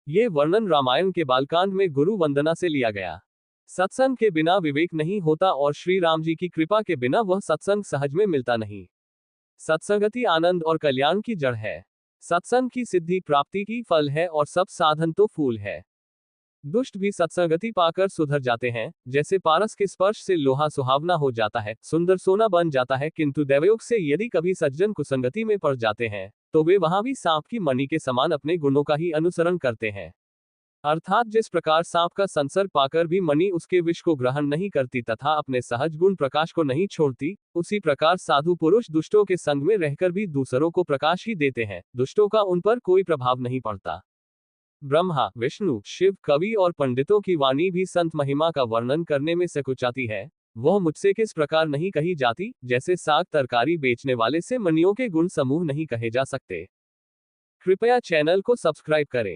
ये वर्णन रामायण के बालकांड में गुरु वंदना से लिया गया। सत्संग के बिना विवेक नहीं होता और श्री राम जी की कृपा के बिना वह सत्संग सहज में मिलता नहीं। सत्संगति आनंद और कल्याण की जड़ है। सत्संग की सिद्धि प्राप्ति की फल है और सब साधन तो फूल है। दुष्ट भी सत्संगति पाकर सुधर जाते हैं, जैसे पारस के स्पर्श से लोहा सुहावना हो जाता है, सुंदर सोना बन जाता है, किंतु दैवयोग से यदि कभी सज्जन कुसंगति में पड़ जाते हैं तो वे वहां भी सांप की मणि के समान अपने गुणों का ही अनुसरण करते हैं। अर्थात जिस प्रकार सांप का संसर्ग पाकर भी मणि उसके विष को ग्रहण नहीं करती तथा अपने सहज गुण प्रकाश को नहीं छोड़ती, उसी प्रकार साधु पुरुष दुष्टों के संग में रहकर भी दूसरों को प्रकाश ही देते हैं, दुष्टों का उन पर कोई प्रभाव नहीं पड़ता। ब्रह्मा, विष्णु, शिव, कवि और पंडितों की वाणी भी संत महिमा का वर्णन करने में सकुचाती है। वह मुझसे किस प्रकार नहीं कही जाती, जैसे साग तरकारी बेचने वाले से मणियों के गुण समूह नहीं कहे जा सकते। कृपया चैनल को सब्सक्राइब करें।